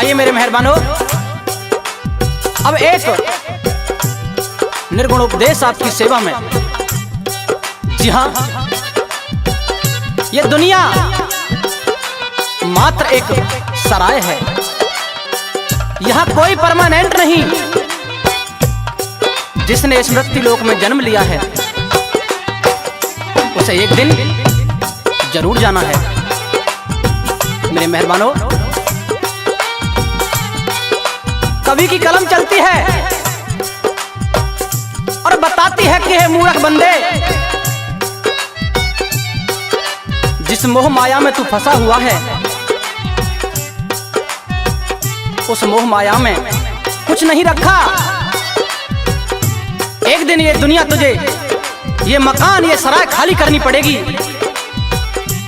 आइए मेरे मेहरबानों, अब एक निर्गुण उपदेश आपकी सेवा में। जी हाँ, ये दुनिया मात्र एक सराय है, यहाँ कोई परमानेंट नहीं। जिसने स्मृति लोक में जन्म लिया है उसे एक दिन जरूर जाना है। मेरे मेहरबानों, कवि की कलम चलती है और बताती है कि हे मूर्ख बंदे, जिस मोह माया में तू फंसा हुआ है उस मोह माया में कुछ नहीं रखा। एक दिन ये दुनिया तुझे, ये मकान, ये सराय खाली करनी पड़ेगी।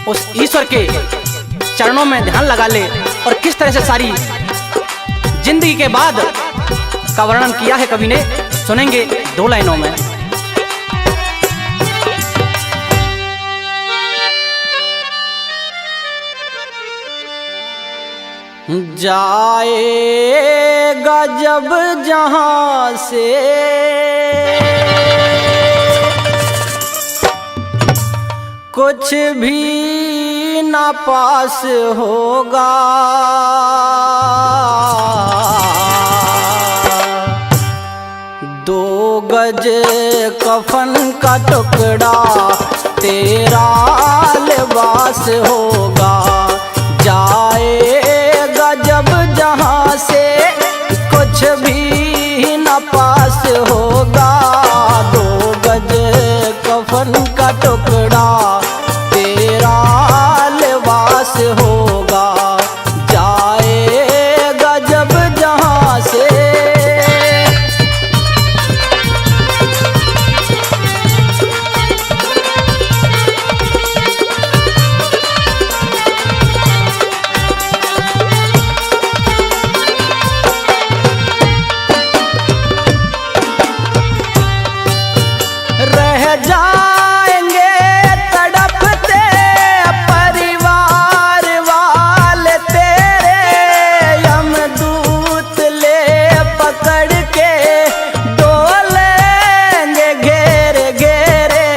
उस ईश्वर के चरणों में ध्यान लगा ले और किस तरह से सारी जिंदगी के बाद का वर्णन किया है कवि ने, सुनेंगे 2 लाइनों में। जाएगा जब जहां से कुछ भी ना पास होगा, दो गज कफन का टुकड़ा तेरा लिबास होगा। जाएगा जब जहां से कुछ भी न पास होगा, 2 गज कफन का टुकड़ा तेरा लिबास होगा। जाएगा जब जहां से। जाएंगे तड़पते परिवार वाले तेरे, यमदूत ले पकड़ के डोलेंगे घेरे घेरे।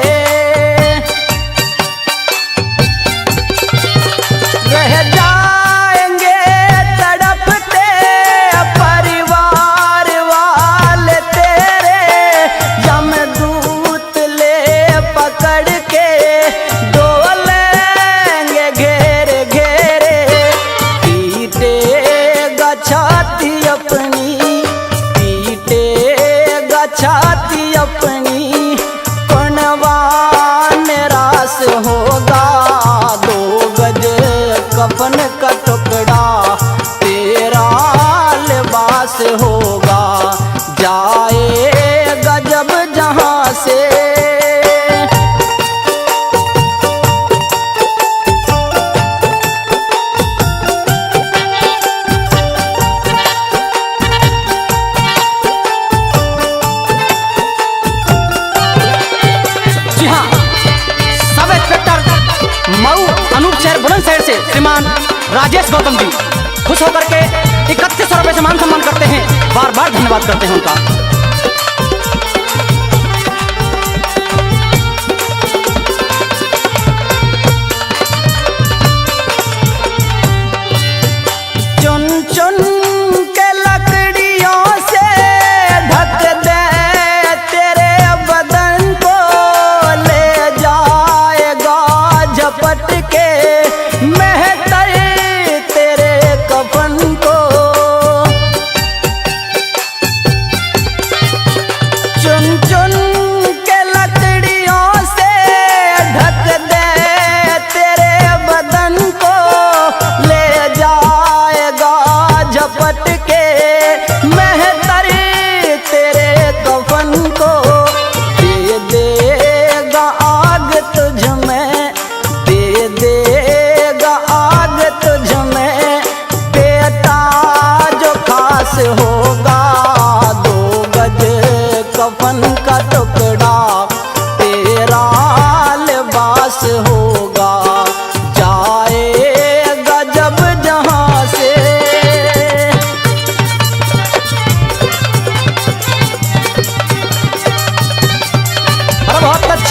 रह जाएंगे तड़पते परिवार वाले तेरे, यमदूत पकड़ के डोलेंगे घेरे घेरे। पीटेगा छाती अपनी, पीटेगा छाती अपनी, कौनवा निराश होगा। 2 गज कफन का टुकड़ा तेरा लिबास होगा। जाएगा जब जहां से। बुलंदशहर से श्रीमान राजेश गौतम जी खुश होकर के 3100 रुपए से मान सम्मान करते हैं। बार बार धन्यवाद करते हैं उनका। चुन चुन के लकड़ियों से ढक दे तेरे बदन को, ले जाएगा झपट के महतर तेरे कफन को।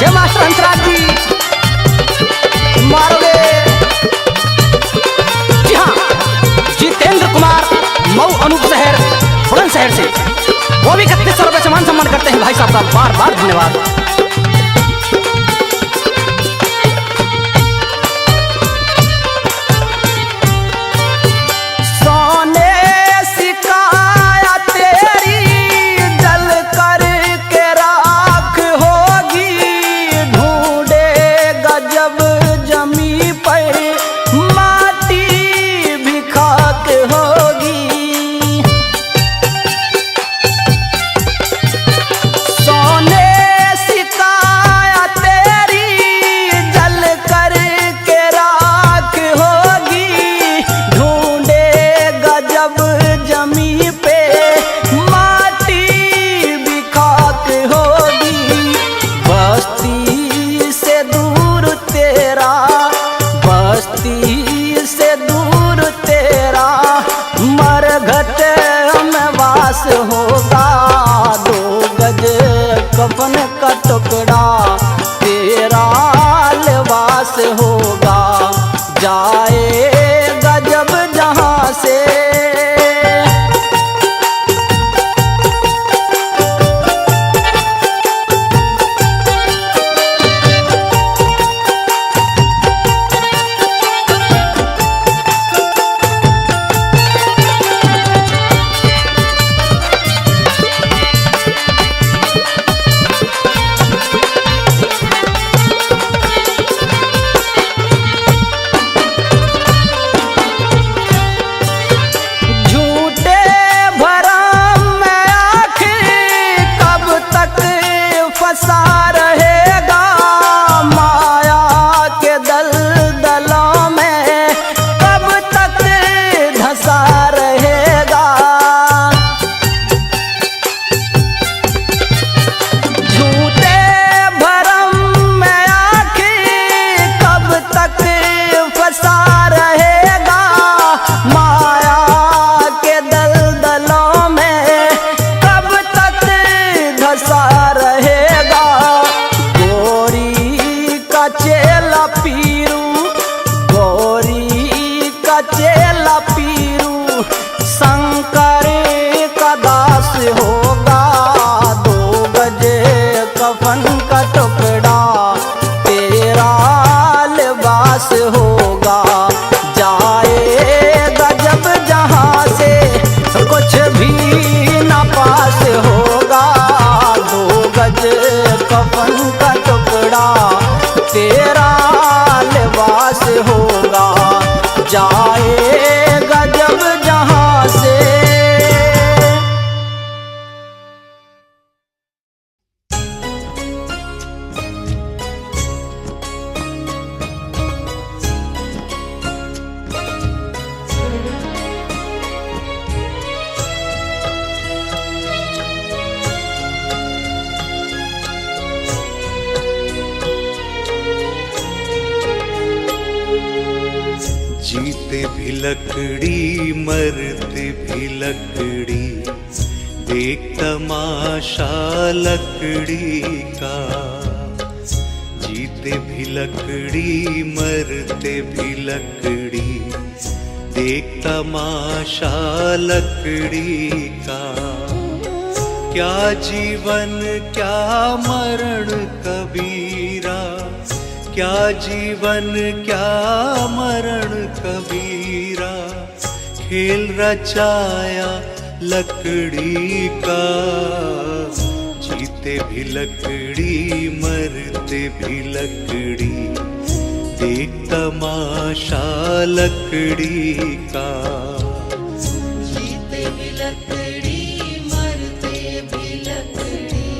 ये मास्टर हंसराज जी मारोगे। जी हाँ, जितेंद्र कुमार मऊ अनूप शहर बुलंदशहर से, वो भी 3100 रुपये सम्मान करते हैं भाई साहब का, बार बार धन्यवाद। होगा 2 गज कफन का टुकड़ा तेरा लिबास होगा, जाएगा जब जहां से। चेला पीरू शंकर का दास होगा, 2 गज कफन का टुकड़ा तेरा लिबास होगा, जाएगा जब जहां से कुछ भी ना पास होगा, 2 गज कफन का टुकड़ा तेरा लिबास होगा, जाएगा जब जहां से। जीते भी लकड़ी मरते भी लकड़ी, देख तमाशा लकड़ी का। जीते भी लकड़ी मरते भी लकड़ी, देख तमाशा लकड़ी का। क्या जीवन क्या मरण कबीरा, क्या जीवन क्या मरण कबीरा, खेल रचाया लकड़ी का। जीते भी लकड़ी मरते भी लकड़ी, देख तमाशा लकड़ी का। जीते भी लकड़ी मरते भी लकड़ी,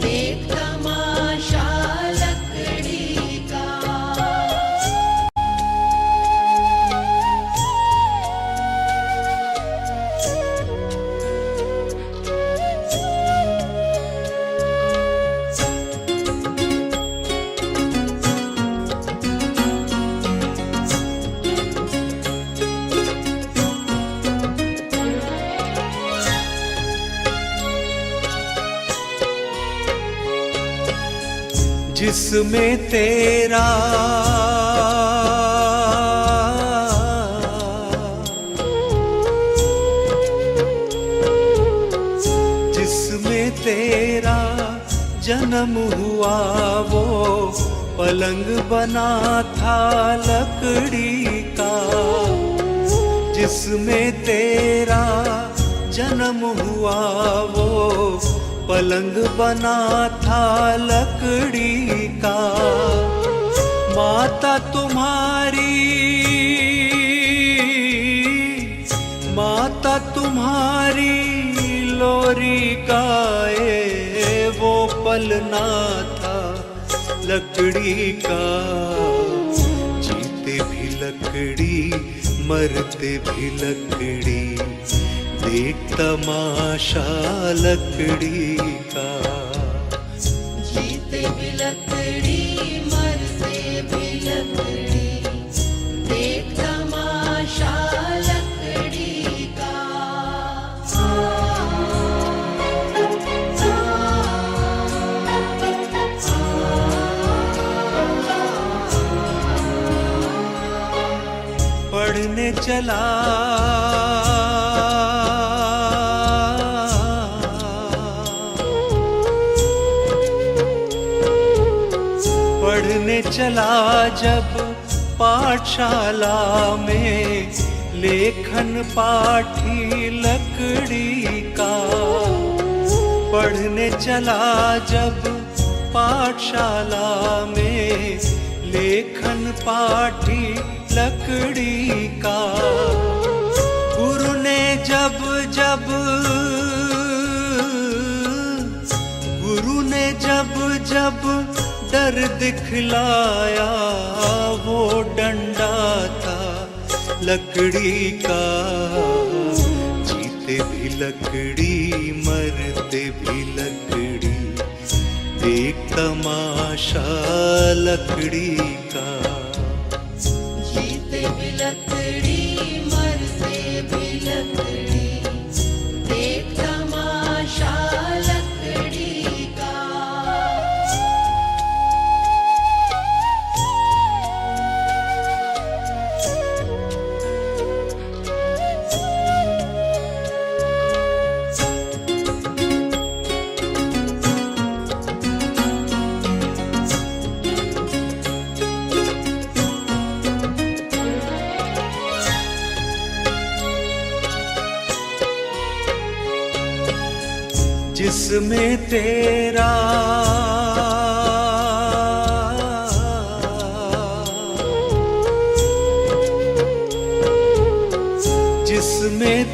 देख तमाशा लकड़ी का। जिसमें तेरा जिसमें तेरा जन्म हुआ वो पलंग बना था लकड़ी का। जिसमें तेरा जन्म हुआ वो पलंग बना था लकड़ी का। माता तुम्हारी लोरी गाए वो पलना था लकड़ी का। जीते भी लकड़ी मरते भी लकड़ी, देख तमाशा लकड़ी का। जीते भी लकड़ी मरते भी लकड़ी, देख तमाशा लकड़ी का। पढ़ने चला पढ़ने चला जब पाठशाला में, लेखन पाठी लकड़ी का। पढ़ने चला जब पाठशाला में, लेखन पाठी लकड़ी का। गुरु ने जब डर दिखलाया वो डंडा था लकड़ी का। जीते भी लकड़ी मरते भी लकड़ी, देख तमाशा लकड़ी का। जीते भी लकड़ी मरते भी लकड़ी, देख तमाशा लकड़ी का। जिसमें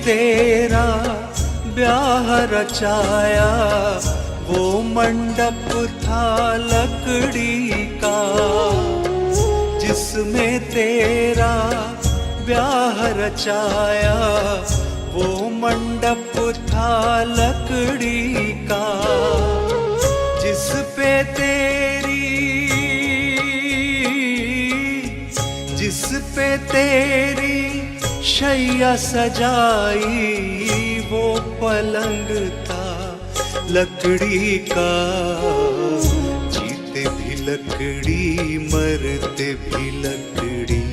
तेरा ब्याह रचाया वो मंडप था लकड़ी का। जिसमें तेरा ब्याह रचाया वो मंडप था लकड़ी का। जिस पे तेरी शैया सजाई वो पलंग था लकड़ी का। जीते भी लकड़ी मरते भी लकड़ी,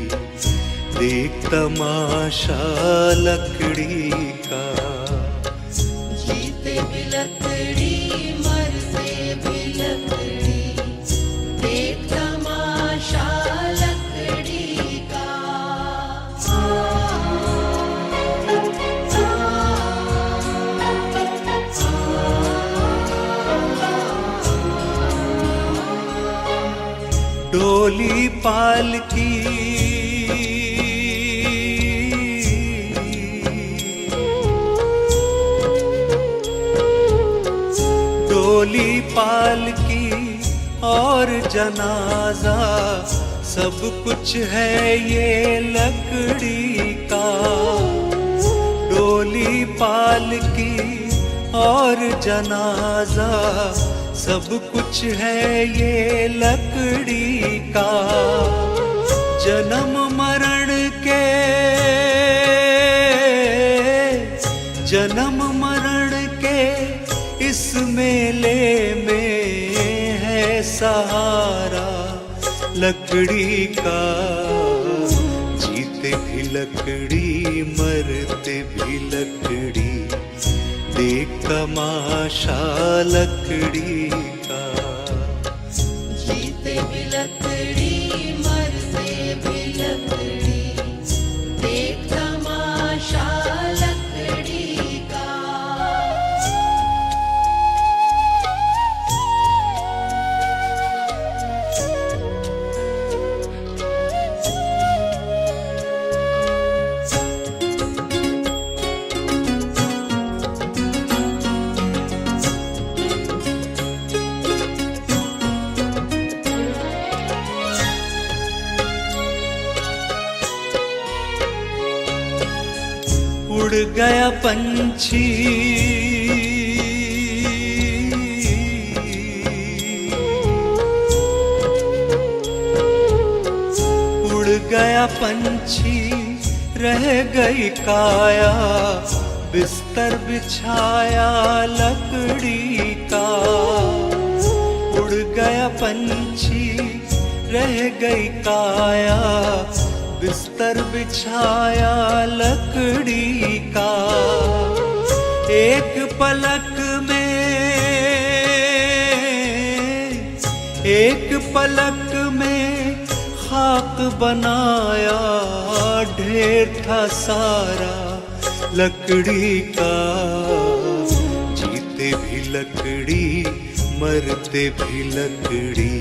देख तमाशा लकड़ी का। जीते भी लकड़ी मरते भी लकड़ी, देख तमाशा लकड़ी का। डोली पालकी और जनाजा सब कुछ है ये लकड़ी का। डोली पालकी और जनाजा सब कुछ है ये लकड़ी का। जन्म मरण के इस मेले में है सा सहारा लकड़ी का, जीते भी लकड़ी मरते भी लकड़ी, देख तमाशा लकड़ी का। जीते भी लकड़ी मरते भी लकड़ी, देख तमाशा लकड़ी का। उड़ गया पंछी उड़ गया पंछी, रह गई काया, बिस्तर बिछाया लकड़ी का। उड़ गया पंछी, रह गई काया, बिस्तर बिछाया लकड़ी का। एक पलक में खाक बनाया, ढेर था सारा लकड़ी का। जीते भी लकड़ी मरते भी लकड़ी,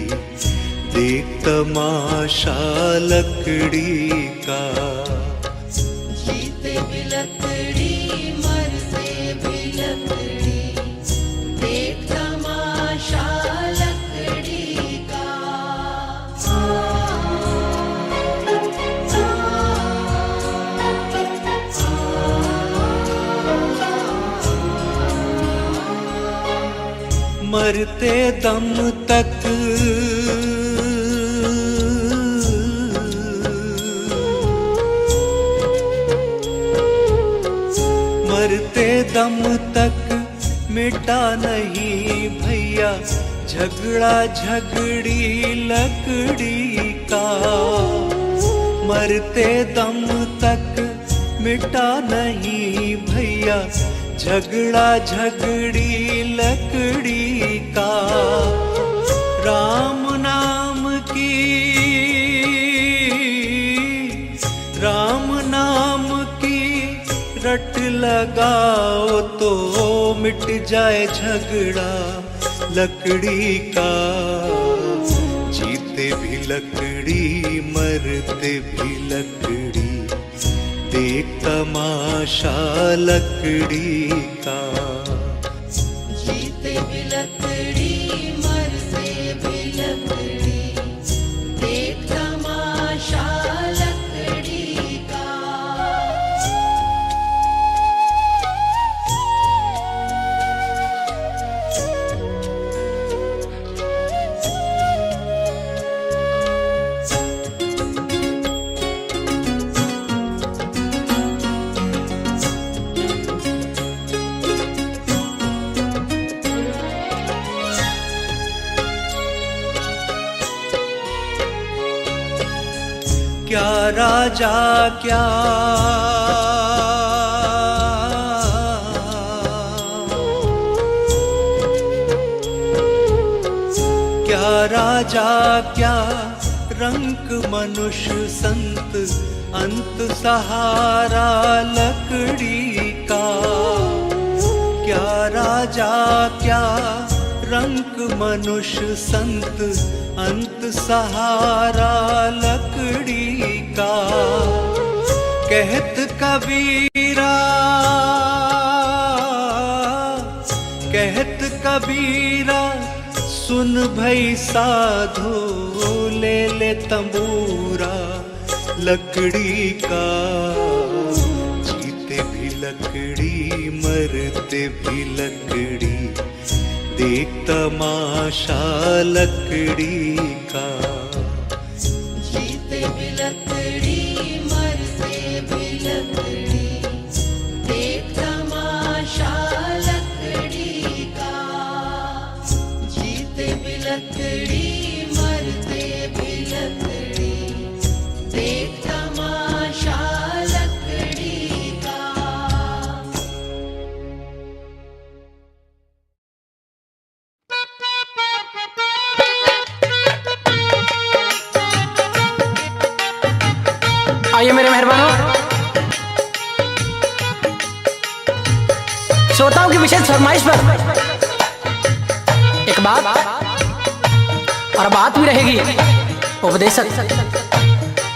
देख तमाशा लकड़ी का। जीते भी लकड़ी मरते भी लकड़ी, देख तमाशा लकड़ी का। मरते दम तक मरते दम तक मिटा नहीं भैया, झगड़ा झगड़ी लकड़ी का। मरते दम तक मिटा नहीं भैया, झगड़ा झगड़ी लकड़ी का। राम नाम की रट लगाओ तो मिट जाए झगड़ा लकड़ी का। जीते भी लकड़ी मरते भी लकड़ी, देख तमाशा लकड़ी का। जीते भी लकड़ी मरते भी लकड़ी, देख तमाशा लकड़ी का। क्या राजा क्या राजा क्या रंक मनुष्य संत, अंत सहारा लकड़ी का। क्या राजा क्या रंक मनुष्य संत, अंत सहारा लकड़ी का। कहत कबीरा सुन भई साधो, ले ले तंबूरा लकड़ी का। जीते भी लकड़ी मरते भी लकड़ी, देख तमाशा लकड़ी का। जीते भी लकड़ी मरते भी लकड़ी, देख तमाशा लकड़ी का। जीते भी लकड़ी आइए मेरे मेहरबानों, श्रोताओं की विशेष फरमाइश पर एक बात और बात भी रहेगी उपदेशक।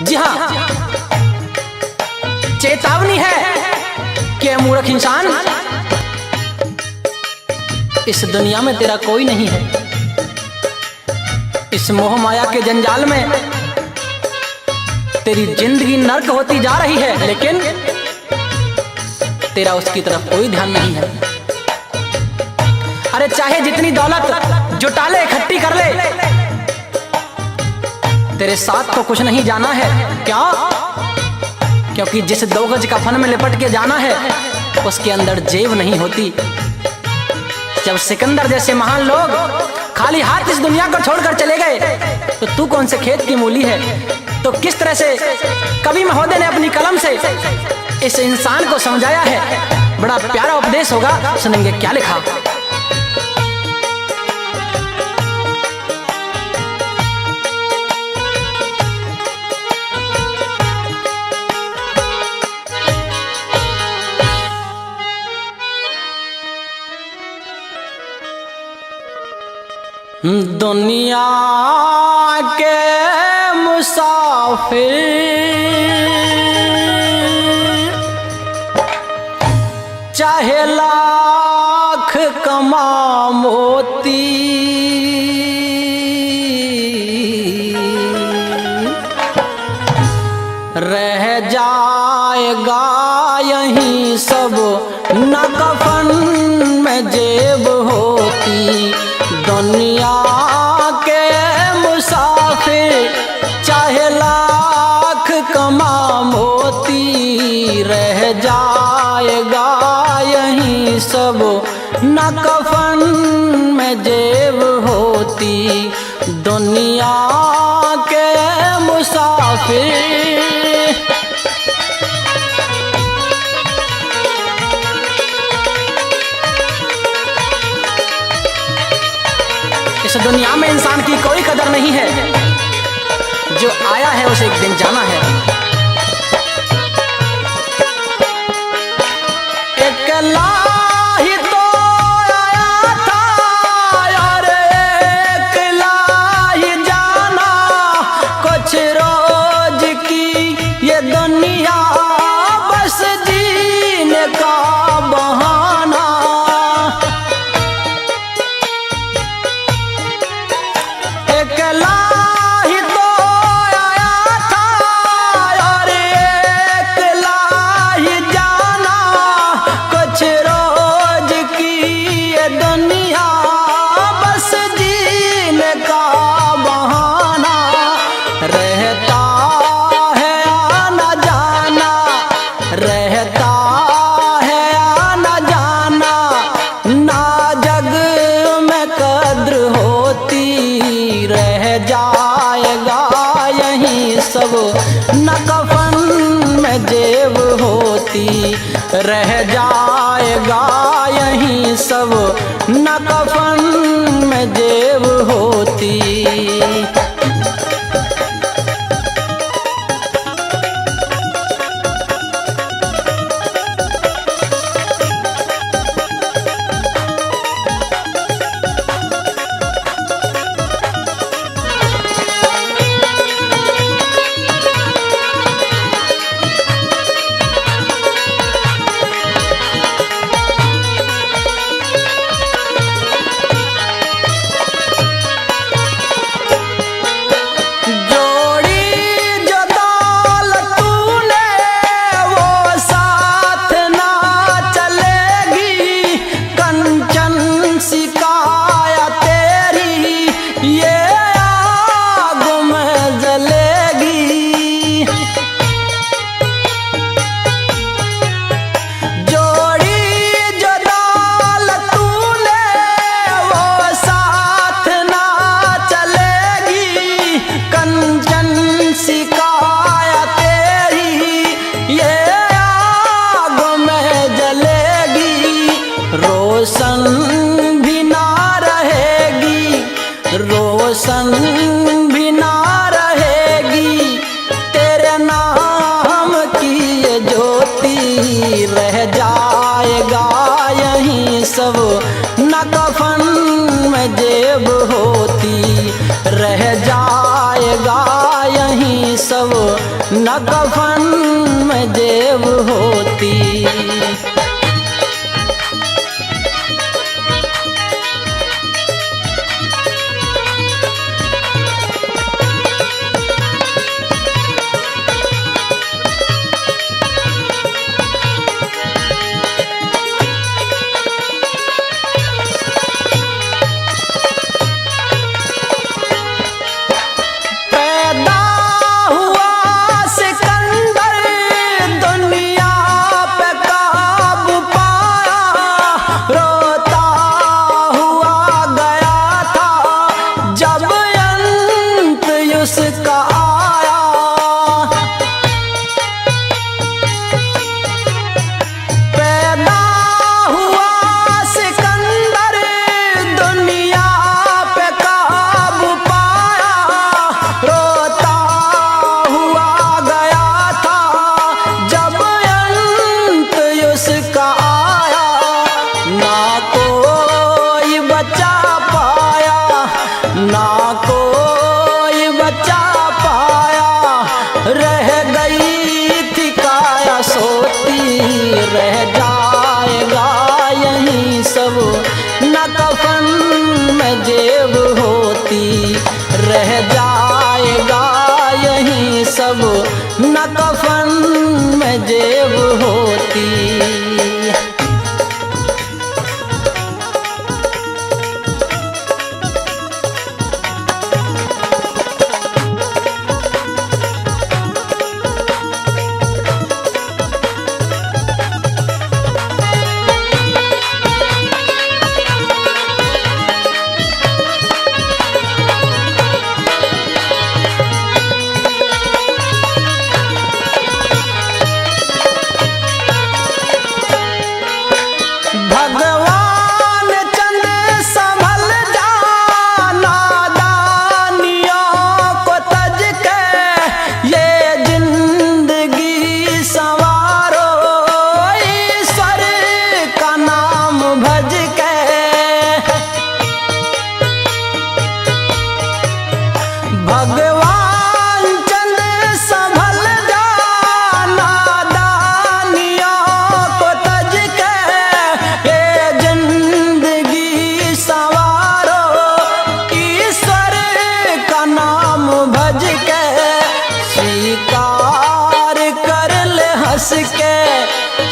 जी हाँ, चेतावनी है कि मूर्ख इंसान, इस दुनिया में तेरा कोई नहीं है। इस मोह माया के जंजाल में तेरी जिंदगी नर्क होती जा रही है, लेकिन तेरा उसकी तरफ कोई ध्यान नहीं है। अरे चाहे जितनी दौलत जुटा ले, इकट्ठी कर ले, तेरे साथ तो कुछ नहीं जाना है। क्या? क्योंकि जिस 2 गज कफन में लिपट के जाना है उसके अंदर जेब नहीं होती। जब सिकंदर जैसे महान लोग खाली हाथ इस दुनिया को छोड़कर चले गए, तो तू कौन से खेत की मूली है? तो किस तरह से कवि महोदय ने अपनी कलम से इस इंसान को समझाया है, बड़ा प्यारा उपदेश होगा, सुनेंगे क्या लिखा। दुनिया के मुसाफिर चाहे लाख कमा मोती, रह जाएगा यहीं सब न कफन में जेब होती। दुनिया के मुसाफिर चाहे लाख कमा मोती, रह जाएगा यहीं सब न कफन में जेब होती। दुनिया के मुसाफिर इस दुनिया में इंसान की कोई कदर नहीं है। जो आया है उसे एक दिन जाना है। अकेला ही तो आया था और अकेला ही जाना, कुछ रोज की ये दुनिया बस जीने का बहाना। अकेला ही तो आया था और अकेला ही जाना, कुछ रोज की ये दुनिया बस जीने का बहाना। रहता है आना जाना, रहता है आना जाना, ना जग में कद्र होती। रह जाएगा यहीं सब न कफन में जेब होती। रह जाएगा यहीं सब न कफन में जेब होती। सब न कफन में जेब होती। रह जाएगा यही सब न कफन में जेब होती।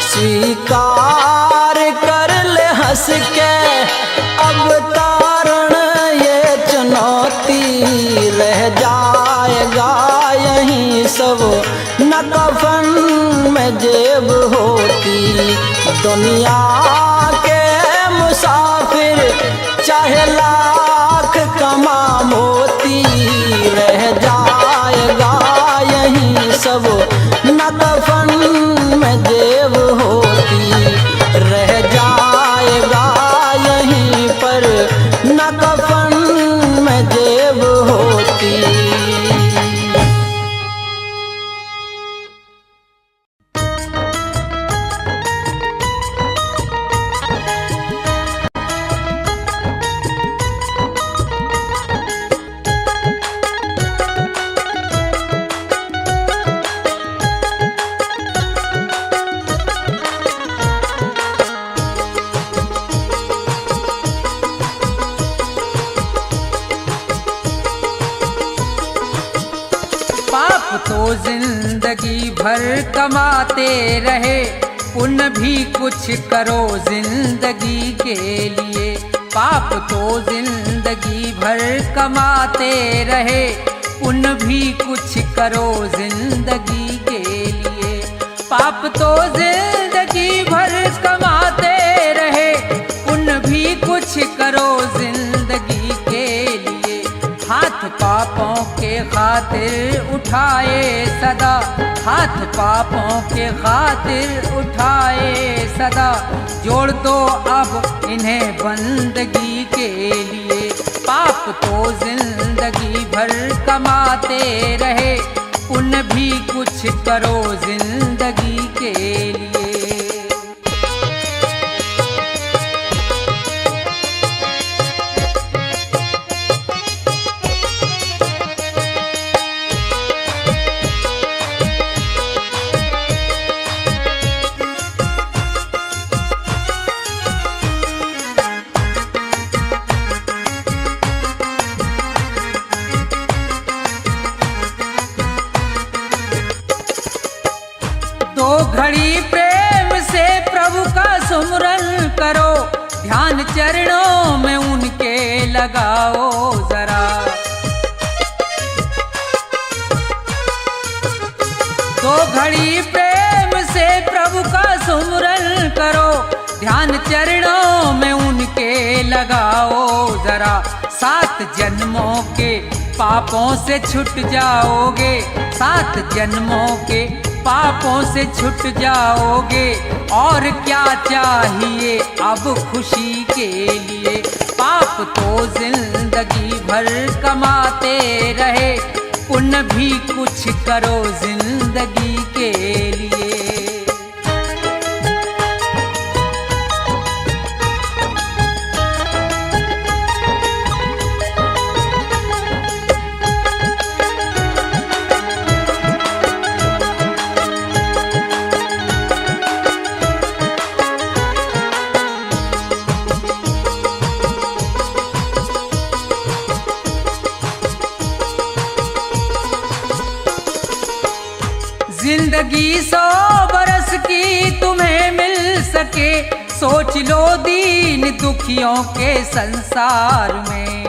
स्वीकार कर ले हंस के अब तारण ये चुनौती। रह जाएगा यही सब न कफन में जेब होती। दुनिया के मुसाफिर चाहे लाख कमा मोती। रह जाएगा यही सब न कफन में जेब होती। रह जाएगा यहीं पर न कफन में जेब होती। तो जिंदगी भर कमाते रहे, पुण्य भी कुछ करो जिंदगी के लिए। पाप तो जिंदगी भर कमाते रहे, पुण्य भी कुछ करो जिंदगी के लिए। पाप तो जिंदगी भर कमाते रहे, पुण्य भी कुछ करो जिंदगी के लिए। हाथ पापों के खातिर उठाए सदा, हाथ पापों के खातिर उठाए सदा। जोड़ दो अब इन्हें बंदगी के लिए। पाप तो जिंदगी भर कमाते रहे, पुण्य भी कुछ करो जिंदगी के लिए। सुमरन करो, ध्यान चरणों में उनके लगाओ जरा। तो घड़ी प्रेम से प्रभु का सुमरन करो, ध्यान चरणों में उनके लगाओ जरा। 7 जन्मों के पापों से छूट जाओगे, 7 जन्मों के पापों से छूट जाओगे। और क्या चाहिए अब खुशी के लिए, पाप तो जिंदगी भर कमाते रहे, पुण्य भी कुछ करो जिंदगी के लिए। जिंदगी 100 बरस की तुम्हें मिल सके, सोच लो दीन दुखियों के संसार में।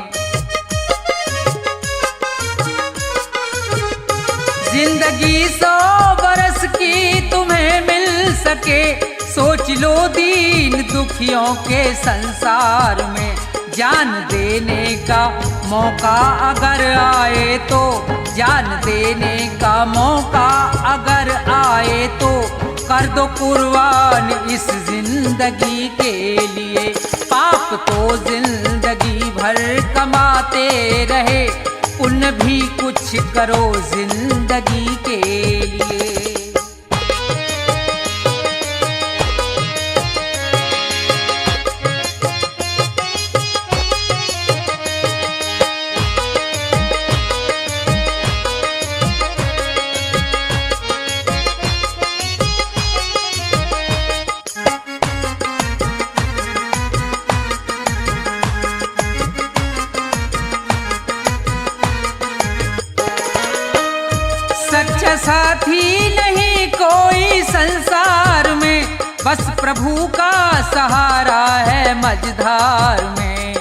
जिंदगी 100 बरस की तुम्हें मिल सके, सोच लो दीन दुखियों के संसार में। जान देने का मौका अगर आए तो, जान देने का मौका अगर आए तो, कर दो कुर्बान इस जिंदगी के लिए। पाप तो जिंदगी भर कमाते रहे, पुण्य भी कुछ करो जिंदगी के लिए। सच्चा साथी नहीं कोई संसार में, बस प्रभु का सहारा है मझधार में।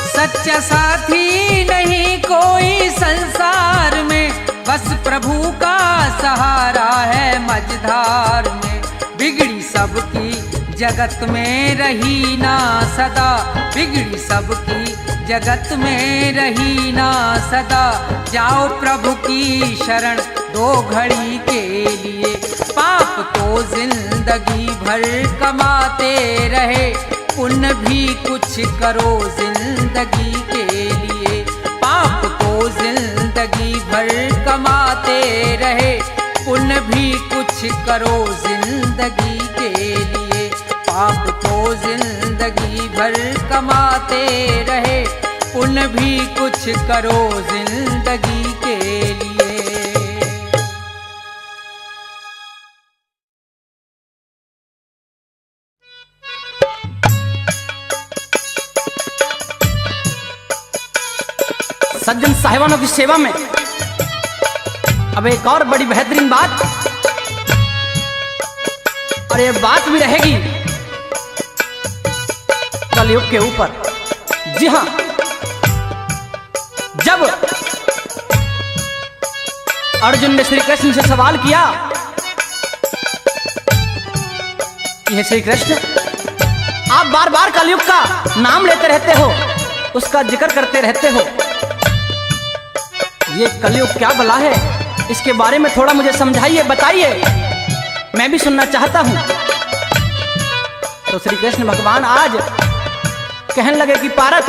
सच्चा साथी नहीं कोई संसार में, बस प्रभु का सहारा है मझधार में। बिगड़ी सबकी जगत में रही ना सदा, बिगड़ी सबकी जगत में रही ना सदा। जाओ प्रभु की शरण 2 घड़ी के लिए। पाप तो जिंदगी भर कमाते रहे, पुण्य भी कुछ करो जिंदगी के लिए। पाप तो जिंदगी भर कमाते रहे, पुण्य भी कुछ करो जिंदगी के लिए। पाप तो जिंदगी भर कमाते रहे, पुण्य भी कुछ करो जिंदगी के लिए। सज्जन साहिबानों की सेवा में अब एक और बड़ी बेहतरीन बात, और ये बात भी रहेगी कलयुग के ऊपर। जी हां, जब अर्जुन ने श्री कृष्ण से सवाल किया कि हे श्री कृष्ण, आप बार बार कलयुग का नाम लेते रहते हो, उसका जिक्र करते रहते हो, ये कलयुग क्या भला है, इसके बारे में थोड़ा मुझे समझाइए, बताइए, मैं भी सुनना चाहता हूं। तो श्री कृष्ण भगवान आज कहने लगे कि पारस,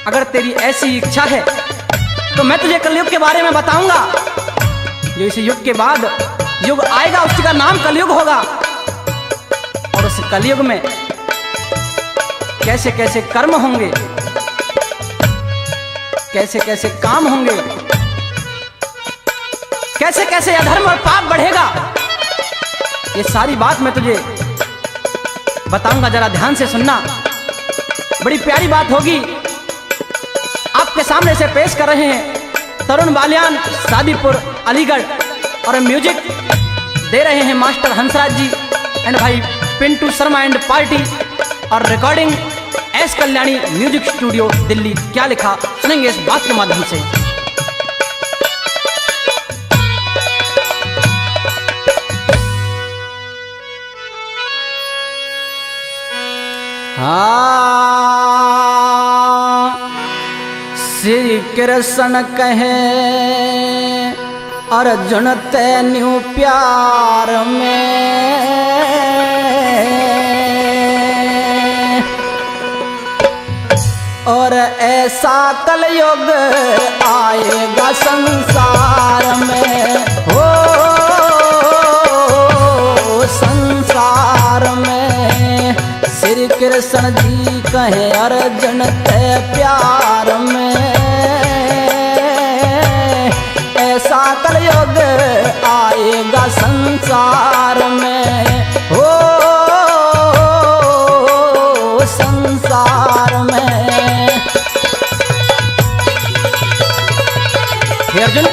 अगर तेरी ऐसी इच्छा है तो मैं तुझे कलयुग के बारे में बताऊंगा। जो इस युग के बाद युग आएगा, उसका नाम कलयुग होगा, और उस कलयुग में कैसे कैसे कर्म होंगे, कैसे कैसे काम होंगे, कैसे कैसे अधर्म और पाप बढ़ेगा, ये सारी बात मैं तुझे बताऊंगा। जरा ध्यान से सुनना, बड़ी प्यारी बात होगी। आपके सामने से पेश कर रहे हैं तरुण बालियान, सादीपुर, अलीगढ़, और म्यूजिक दे रहे हैं मास्टर हंसराज जी एंड भाई पिंटू शर्मा एंड पार्टी। और recording S Kalyani music studio Delhi. क्या लिखा सुनेंगे इस बात के माध्यम से। श्री कृष्ण कहे अर्जुन तेन्यू प्यार में, और ऐसा कलयुग आएगा संसार में, हो संसार में। श्री कृष्ण जी कहे अर्जुन ते प्यार में, ऐसा कलयुग आएगा संसार में, हो संसार में। हे अर्जुन,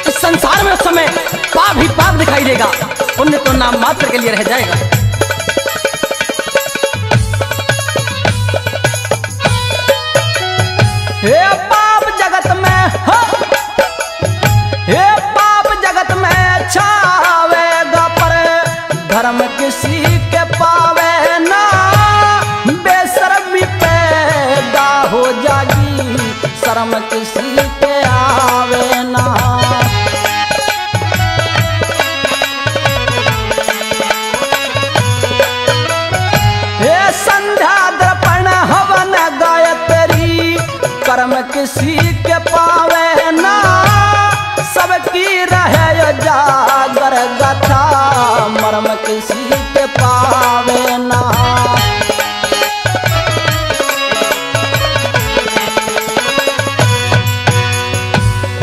इस संसार में उस समय पाप ही पाप दिखाई देगा, पुण्य तो नाम मात्र के लिए रह जाएगा। हे पाप जगत में, हो हे पाप जगत में छावेगा, पर धर्म किसी के पावे ना। बेशर्मी पैदा हो जागी, शर्म किसी के आवे ना। हे संध्या दर्पण हवन गायत्री, कर्म किसी के पावे ना। सबकी रहे जागर गाथा, मर्म किसी के पावे ना।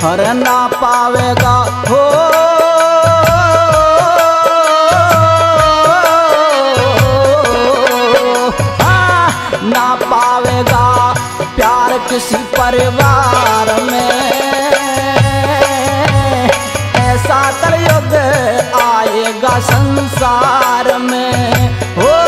हर ना पावेगा हो ना पावेगा प्यार किसी परिवार में, ऐसा कलयुग आएगा संसार में, हो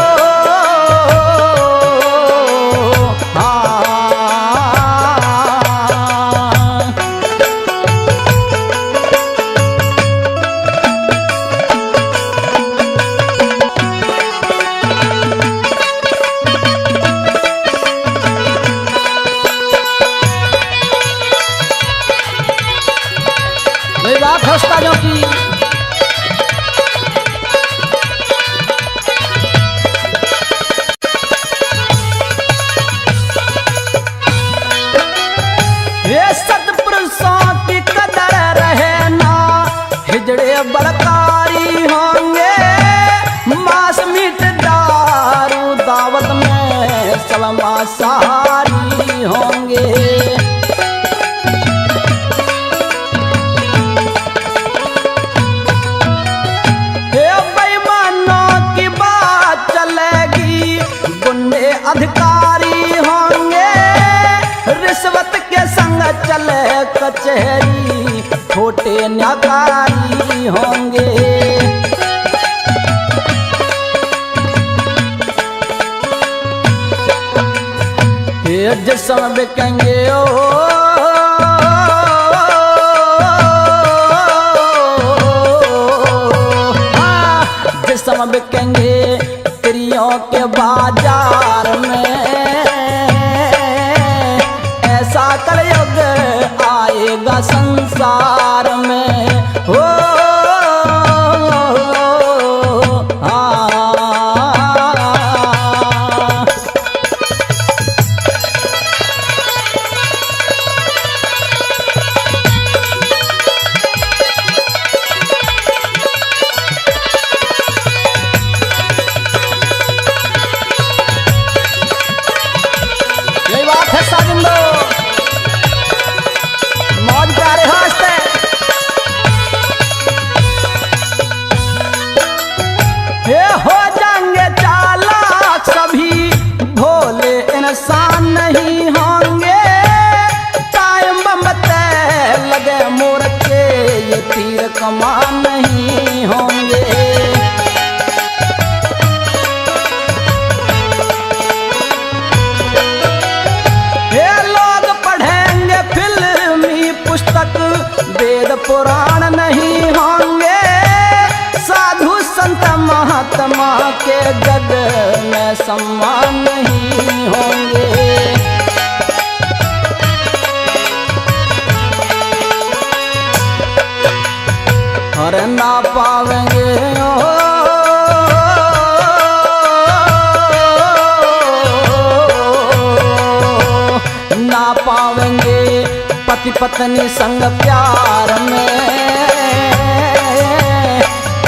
बात है उस्तादों की। ये सत्पुरुषों की कदर रहे ना, हिजड़े बलकारी होंगे। मांस मीट दारू दावत में सलमा सहारी होंगे। अधिकारी होंगे, रिश्वत के संग चले कचहरी, छोटे न्याकारी होंगे। ये जिस्म बिकेंगे ओ जिस्म बिकेंगे स्त्रियों के बाजार में, ऐसा कलयुग आएगा संसार में, हो मौज प्यारे हंसते। हे हो जाएंगे चालाक सभी, भोले इंसान नहीं होंगे। टाइम बम लगे मोर्चे, ये तीर कमा पुराण नहीं होंगे, साधु संत महात्मा के जग में सम्मान नहीं होंगे। और ना पावेंगे ना पावेंगे पति पत्नी संग प्यार में,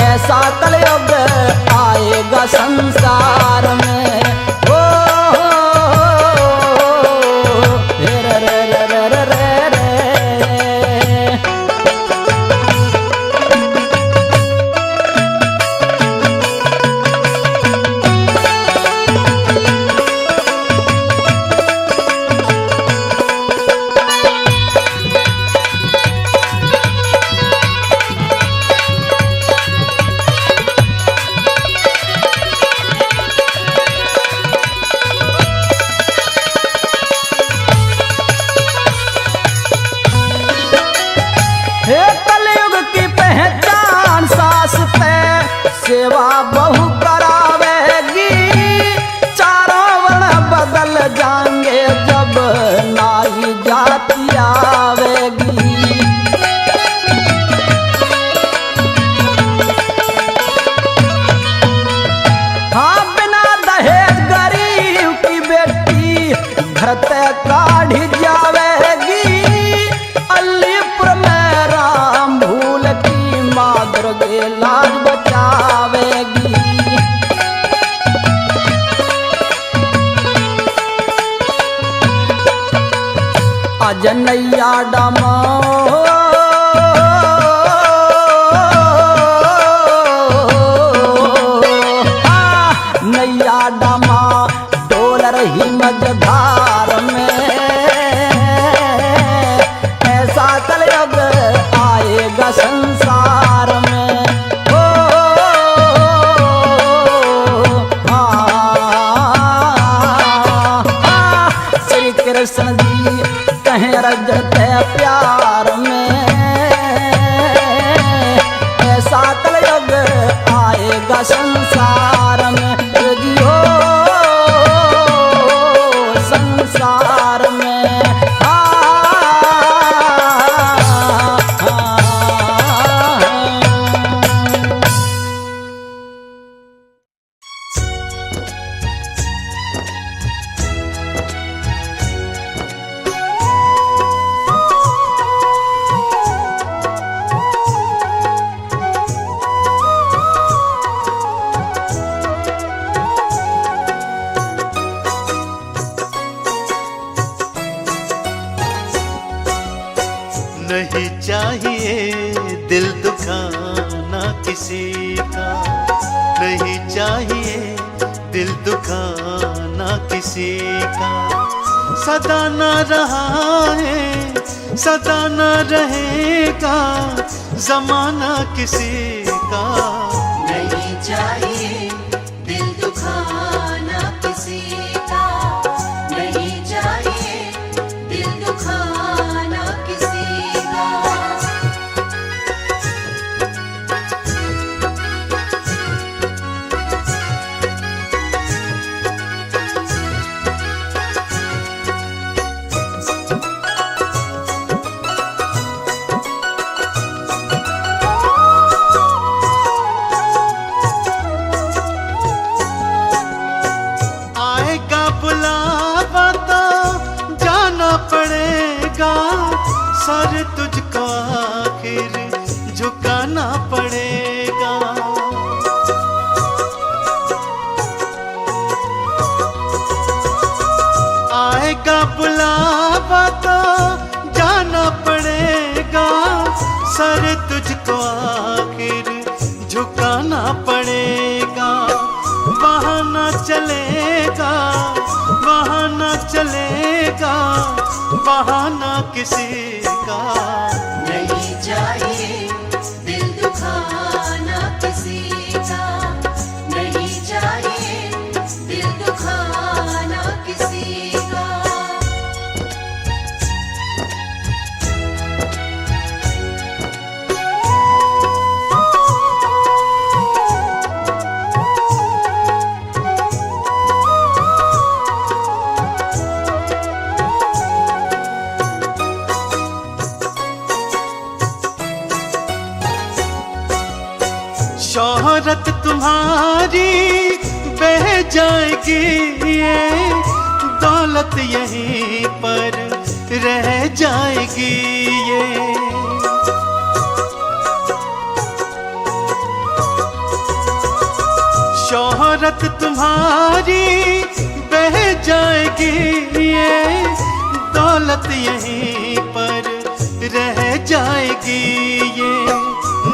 ऐसा कलयुग आएगा संसार में। ओ रे रे रे रे रे रे रे। हे कलयुग की पहचान सास पे सेवा बहु करावेगी, चारों वर्ण बदल जाएंगे जब नाई जाति आवेगी। हाँ बिना दहेज गरीब की बेटी घर तक काढ़ जावेगी, अलीपुर में राम भूल की माँ दुर्गे लाज बचावेगी। अजनैया डमो नैया डमा डोल रही मझधार में, ऐसा कलयुग आएगा संसार में। ओ श्री कृष्ण जी कहें रजते प्यार में, ऐसा कलयुग आएगा संसार में। जियो संसार में नहीं चाहिए दिल दुखाना किसी का, नहीं चाहिए दिल दुखाना किसी का। सदा न रहा है सदा न रहेगा जमाना किसी का। नहीं चाहिए दिल दुखाना किसी का, नहीं चाहिए दिल दुखाना किसी का। आएगा बुलावा तो जाना पड़ेगा, सर तुझको आखिर झुकाना पड़ेगा। आएगा बुलावा तो जाना पड़ेगा, सर तुझको आखिर झुकाना पड़ेगा। बहाना चलेगा बहाना चलेगा, बहाना किसी का। नहीं चाहिए दिल दुखाना किसी का, नहीं चाहिए दिल दुखाना किसी का। तुम्हारी बह जाएगी, ये दौलत यहीं पर रह जाएगी। ये शोहरत तुम्हारी बह जाएगी, ये दौलत यहीं पर रह जाएगी। ये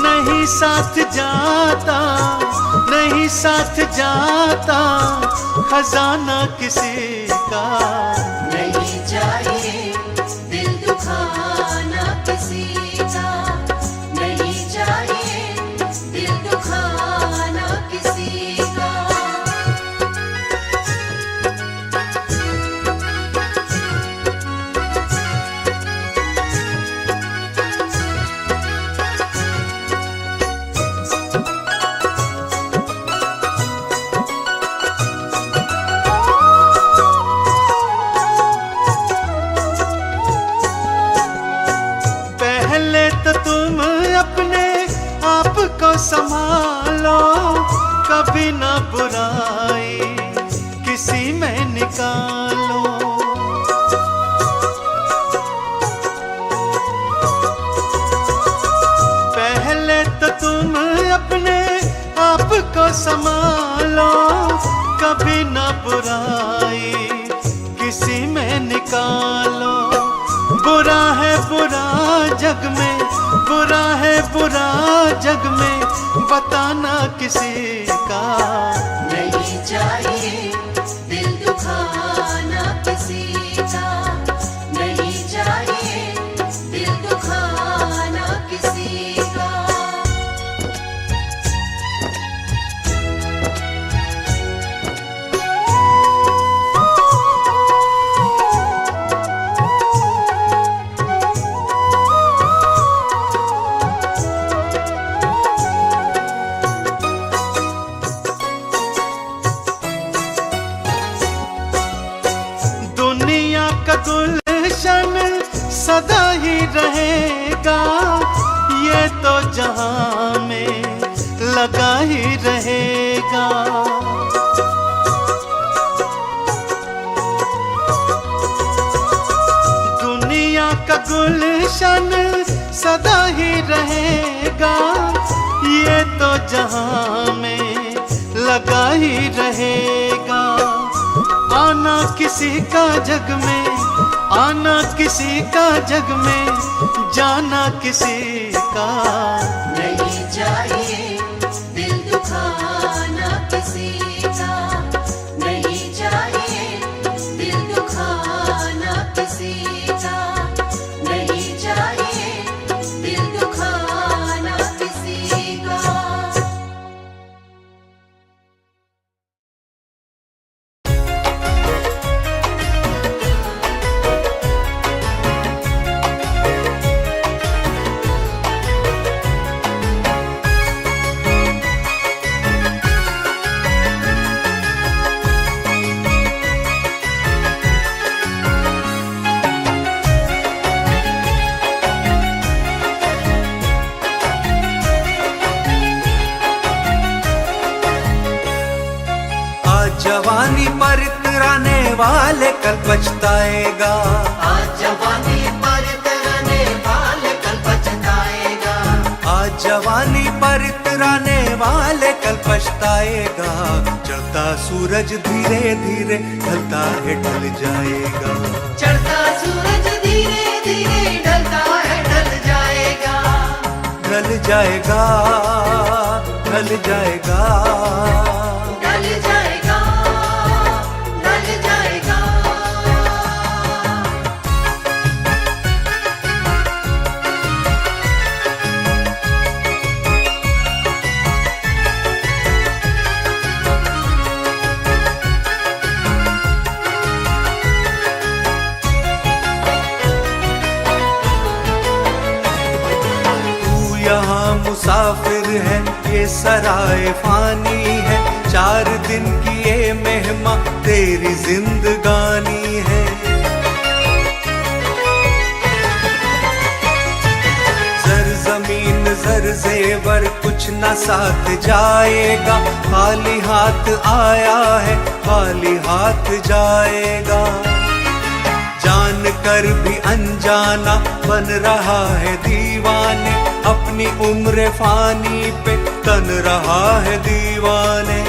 नहीं साथ जाता, नहीं साथ जाता खजाना किसी का। नहीं चाहिए दिल दुखाना किसी का, नहीं चाहिए दिल दुखाना किसी का। संभालो कभी ना बुराई किसी में निकालो। पहले तो तुम अपने आप को संभालो, कभी ना बुराई किसी में निकालो। बुरा है बुरा जग में, बुरा है बुरा जग में बताना किसी का। नहीं चाहिए दिल दुखाना किसी का, नहीं चाहिए दिल दुखाना किसी का। गुलशन सदा ही रहेगा, ये तो जहां में लगा ही रहेगा। दुनिया का गुलशन सदा ही रहेगा, ये तो जहां में लगा ही रहेगा। आना किसी का जग में, आना किसी का जग में, जाना किसी का। नहीं चाहिए दिल दुखाना किसी का, नहीं चाहिए दिल दुखाना किसी का, नहीं चाहिए दिल दुखाना किसी का। जवानी पर इतराने वाले कल पछताएगा। आज जवानी पर इतराने वाले कल पछताएगा। आज जवानी पर इतराने वाले कल पछताएगा। चढ़ता सूरज धीरे धीरे ढलता है ढल जाएगा। चढ़ता सूरज धीरे धीरे ढलता है ढल जाएगा। ढल जाएगा, ढल जाएगा, ढल जाएगा, ढल जाएगा। तू यहाँ मुसाफिर है, ये सराय फानी है। 4 दिन की ये मेहमा तेरी जिंदगानी है। जर जमीन जर जेवर कुछ न साथ जाएगा, खाली हाथ आया है खाली हाथ जाएगा। जान कर भी अनजाना बन रहा है दीवाने, अपनी उम्र फानी पे तन रहा है दीवाने।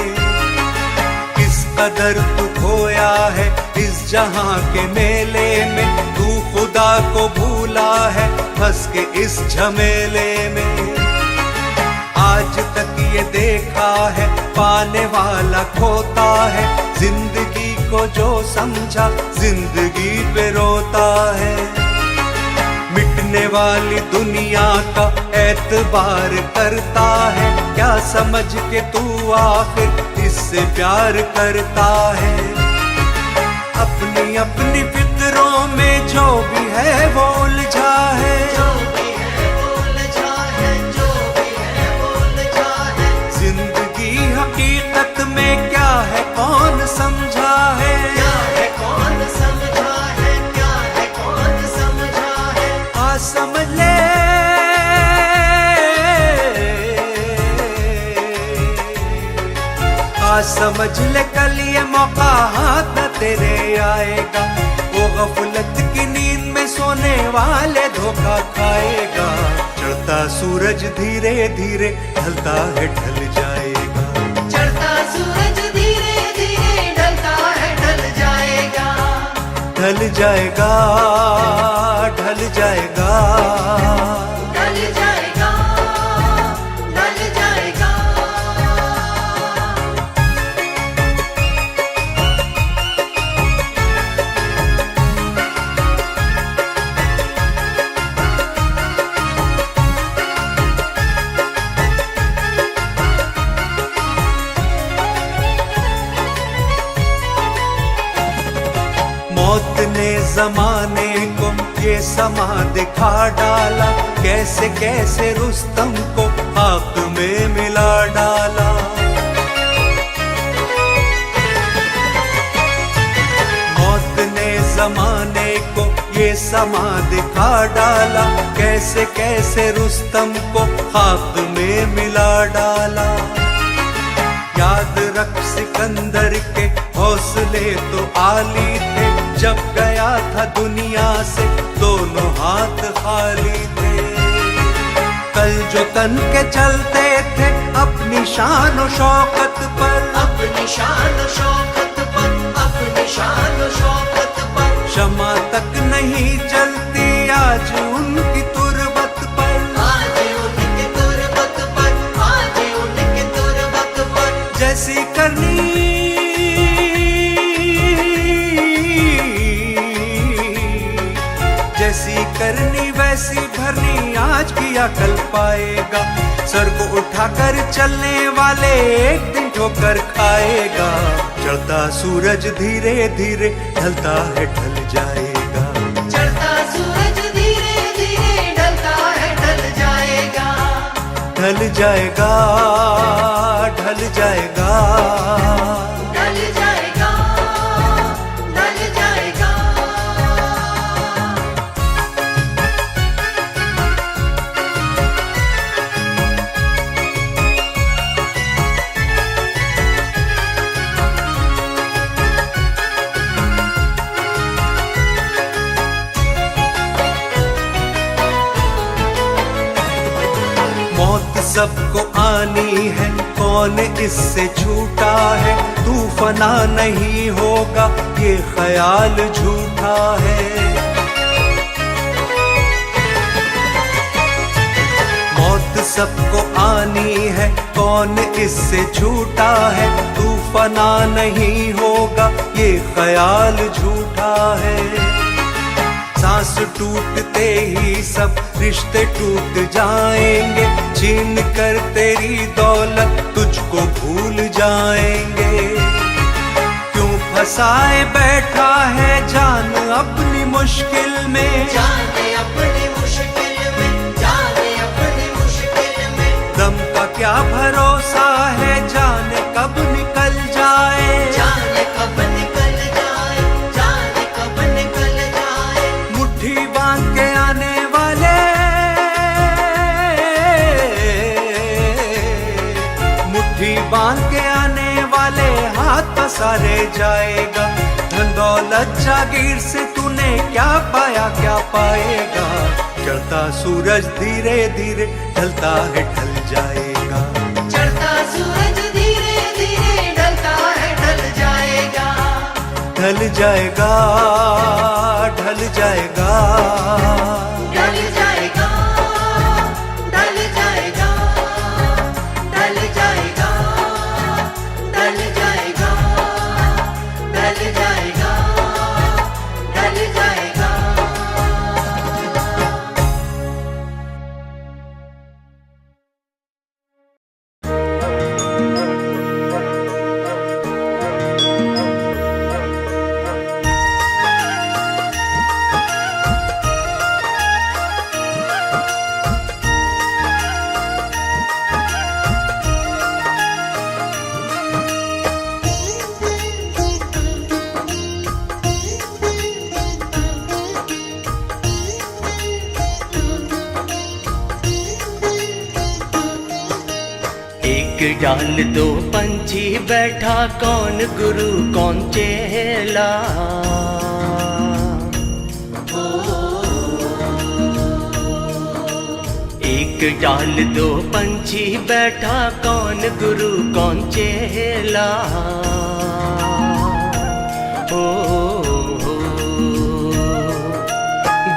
किस कदर तू खोया है इस जहां के मेले में, तू खुदा को भूला है फंस के इस झमेले में। आज तक ये देखा है पाने वाला खोता है, जिंदगी को जो समझा जिंदगी पे रोता है। मिटने वाली दुनिया का एतबार करता है, क्या समझ के तू आखिर इससे प्यार करता है। अपनी अपनी फिक्रों में जो भी है वो उलझा है, जो भी है वो उलझा है, जो भी है वो उलझा है। जिंदगी हकीकत में क्या है कौन समझा है, क्या है कौन समझा है, क्या है कौन समझा है। आ समझ ले आ समझ ले कल ये मौका हाथ न तेरे आएगा, वो गफलत की नींद में सोने वाले धोखा खाएगा। चढ़ता सूरज धीरे धीरे ढलता है ढल जाएगा, चढ़ता सूरज धीरे धीरे ढलता है ढल जाएगा। ढल जाएगा ढल जाएगा। ढल जाएगा ढल जाएगा। मौत ने जमाने को ये समा दिखा डाला, कैसे कैसे रुस्तम को आग में मिला डाला। मौत ने जमाने को ये समा दिखा डाला, कैसे कैसे रुस्तम को आग में मिला डाला। याद रख सिकंदर के हौसले तो आली थे, जब गया था दुनिया से दोनों हाथ खाली थे। कल जो तन के चलते थे अपनी शान और शौकत पर, अपनी शान और शौकत पर, अपनी शान और शौकत पर। क्षमा तक नहीं चलती आज उनकी तुरबत पर, आज उनकी तुरबत पर, आज उनकी तुरबत पर। जैसी करनी जैसी करनी वैसी भरनी आज किया कल पाएगा। सर को उठाकर चलने वाले एक दिन ठोकर खाएगा। चढ़ता सूरज धीरे धीरे ढलता है ढल जाएगा, चढ़ता सूरज धीरे धीरे ढलता है ढल जाएगा। ढल जाएगा ढल जाएगा। ढल जाएगा ढल जाएगा। मौत सबको आनी है कौन इससे छूटा है, तू फना नहीं होगा ये ख्याल झूठा है। मौत सबको आनी है कौन इससे छूटा है, तू फना नहीं होगा ये ख्याल झूठा है। सांस टूटते ही सब रिश्ते टूट जाएंगे, छीन कर तेरी दौलत तुझको भूल जाएंगे। क्यों फंसाए बैठा है जान अपनी मुश्किल में, जाने अपनी मुश्किल में, जाने अपनी मुश्किल में। दम का क्या भरोसा है जाने कब निकल जाए, जाने कब निकल जाए, जाने कब निकल जाए। मुट्ठी बांध के आने वाले सारे जाएगा। धन दौलत जागीर से तूने क्या पाया क्या पाएगा। चढ़ता सूरज धीरे धीरे ढलता है ढल जाएगा। चढ़ता सूरज धीरे धीरे ढलता है ढल जाएगा। ढल जाएगा ढल जाएगा ढल जाएगा ढल जाएगा ढल जाएगा ढल जाएगा ढल जाएगा ढल जाएगा। एक डाल दो पंछी बैठा कौन गुरु कौन चेला। एक डाल दो पंछी बैठा कौन गुरु कौन चेला। ओ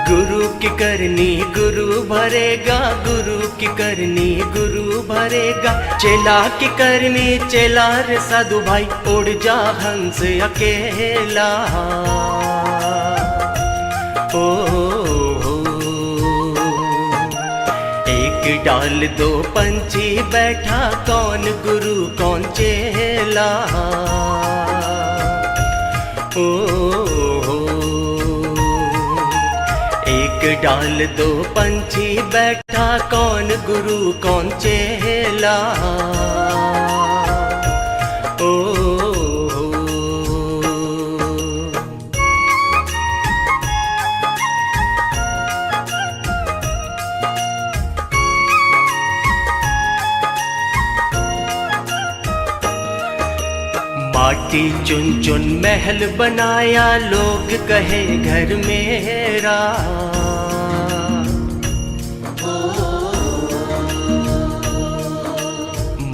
गुरु की करनी गुरु भरेगा। गुरु की करनी गुरु भरेगा। चेला की करनी चेला रे साधु भाई उड़ जा हंस अकेला। ओ एक डाल दो पंछी बैठा कौन गुरु कौन चेला। ओ एक डाल दो पंछी बैठा कौन गुरु कौन चेला। ओ माटी चुन चुन महल बनाया लोग कहे घर मेरा।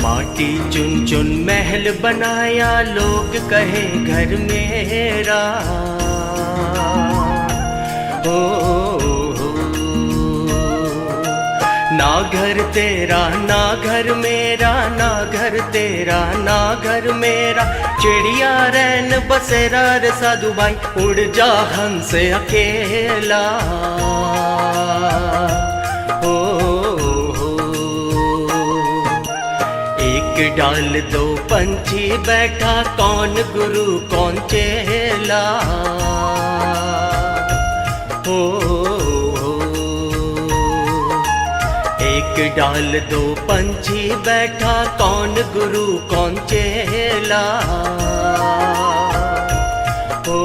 माटी चुन चुन महल बनाया लोग कहे घर मेरा। ना घर तेरा ना घर मेरा ना घर तेरा ना घर मेरा। चिड़िया रैन बसेरा रे साधु भाई उड़ जा हंस अकेला। ओ एक डाल दो पंछी बैठा कौन गुरु कौन चेला। ओ एक डाल दो पंछी बैठा कौन गुरु कौन चेला। ओ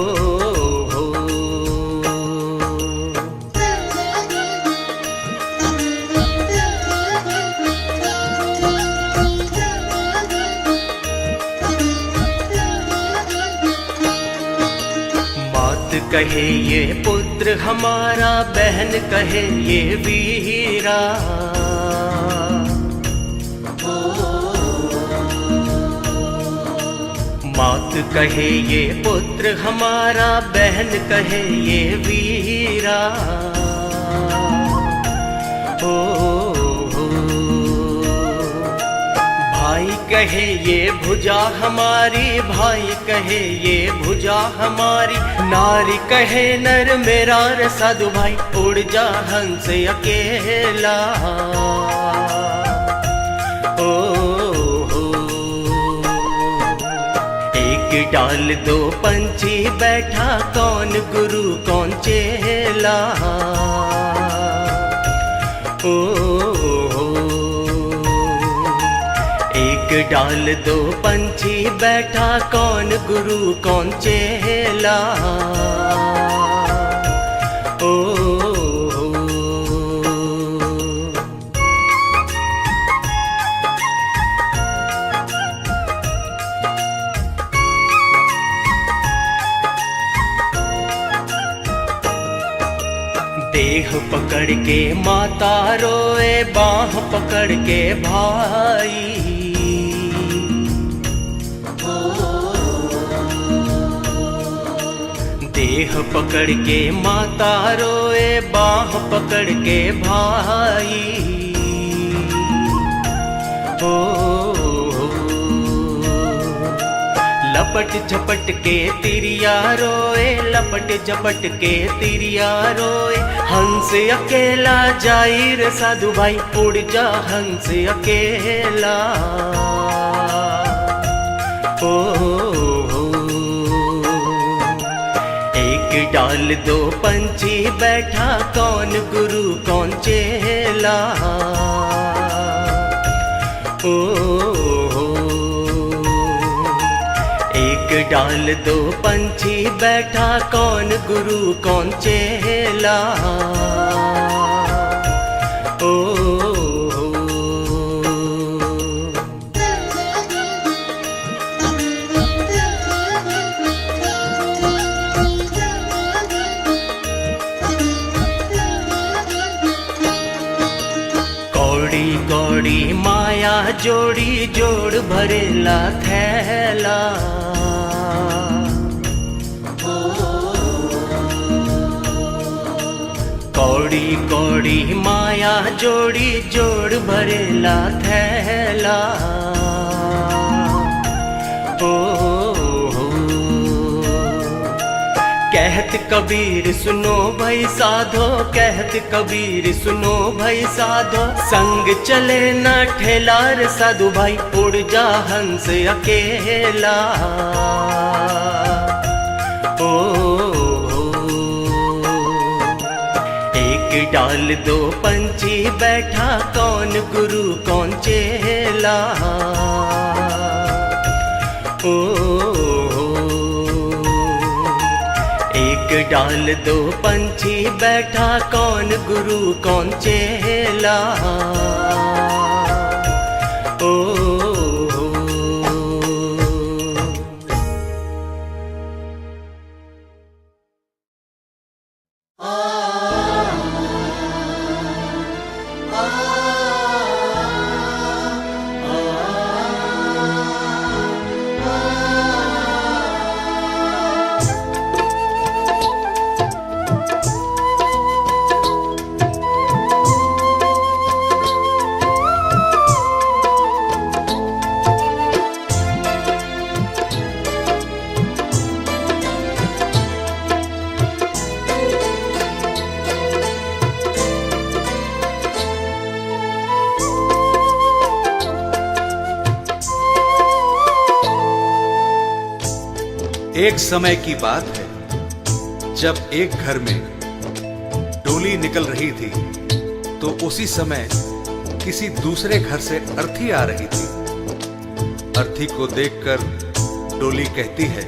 मात कहे ये पुत्र हमारा बहन कहे ये वीरा। मात कहे ये पुत्र हमारा बहन कहे ये वीरा। ओ भाई कहे ये भुजा हमारी भाई कहे ये भुजा हमारी। नारी कहे नर मेरा रे साधु भाई उड़ जा हंस अकेला। ओ एक डाल दो पंछी बैठा कौन गुरु कौन चेला। ओ एक डाल दो पंछी बैठा कौन गुरु कौन चेला। ओ देह पकड़ के माता रोए, बाह पकड़ के भाई। देह पकड़ के माता रोए, बाह पकड़ के भाई। लपट झपट के तिरिया रोए, लपट झपट के तिरिया रोए। हंस अकेला जाई रे साधु भाई, उड़ जा हंस अकेला। एक डाल दो पंछी बैठा, कौन गुरु कौन चेला। एक डाल दो पंछी बैठा, कौन गुरु कौन चेला। कौड़ी कौड़ी माया जोड़ी, जोड़ भरेला थैला। कौड़ी कौड़ी माया जोड़ी, जोड़ भरेला थैला। कहत कबीर सुनो भाई साधो, कहत कबीर सुनो भाई साधो। संग चले ना ठेला रे साधु भाई, उड़ जा हंस अकेला। एक डाल दो पंछी बैठा, कौन गुरु कौन चेला। एक डाल दो पंछी बैठा, कौन गुरु कौन चेला। एक समय की बात है, जब एक घर में डोली निकल रही थी, तो उसी समय किसी दूसरे घर से अर्थी आ रही थी। अर्थी को देखकर डोली कहती है,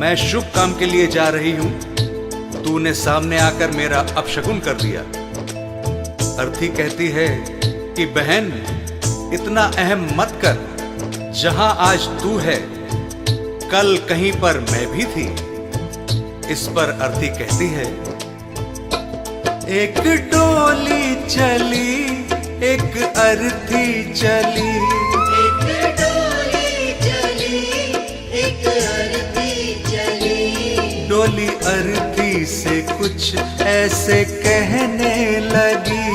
मैं शुभ काम के लिए जा रही हूं, तूने सामने आकर मेरा अपशकुन कर दिया। अर्थी कहती है कि बहन, इतना अहम मत कर, जहां आज तू है कल कहीं पर मैं भी थी। इस पर अर्थी कहती है, एक डोली चली, एक अर्थी चली। एक डोली चली, एक अर्थी चली। डोली अर्थी से कुछ ऐसे कहने लगी।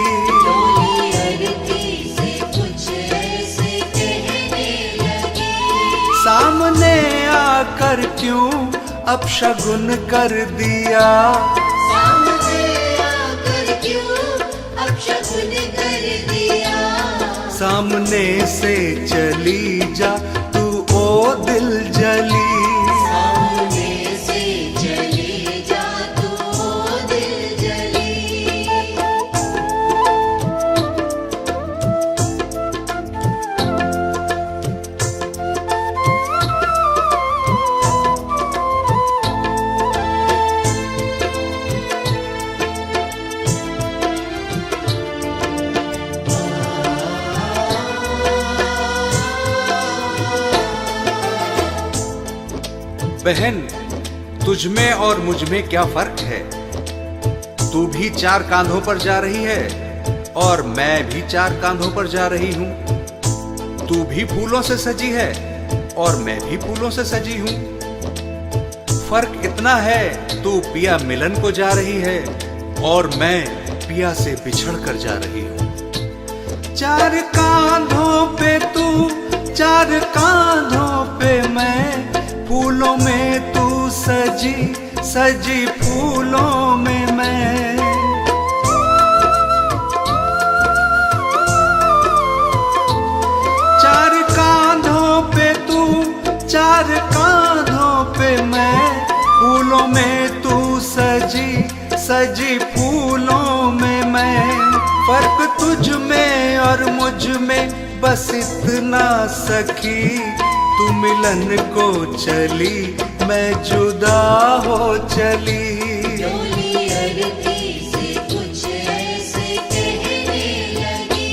डोली अर्थी से कुछ ऐसे कहने लगी। सामने आकर क्यों अपशगुन कर दिया। सामने आकर क्यों अपशगुन कर दिया। सामने से चली जा तू ओ दिल जली। सामने से चली जा तू ओ दिल जली। बहन, तुझमें और मुझ में क्या फर्क है। तू भी 4 कांधों पर जा रही है और मैं भी 4 कांधों पर जा रही हूं। तू भी फूलों से सजी है और मैं भी फूलों से सजी हूं। फर्क इतना है, तू पिया मिलन को जा रही है और मैं पिया से बिछड़ कर जा रही हूं। 4 कांधों पे तू, 4 कांधों पे मैं, फूलों में तू सजी सजी फूलों में मैं। 4 कांधों पे तू, 4 कांधों पे मैं, फूलों में तू सजी सजी फूलों में मैं। फर्क तुझ में और मुझ में बस इतना सखी, तू मिलन को चली, मैं जुदा हो चली। डोली अरती से कुछ ऐसे कहने लगी।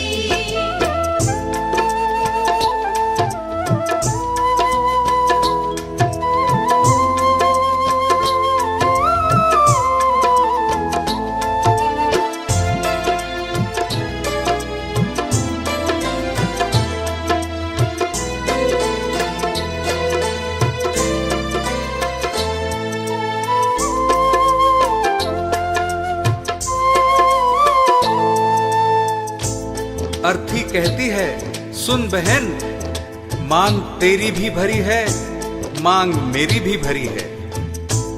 अर्थी कहती है, सुन बहन, मांग तेरी भी भरी है, मांग मेरी भी भरी है।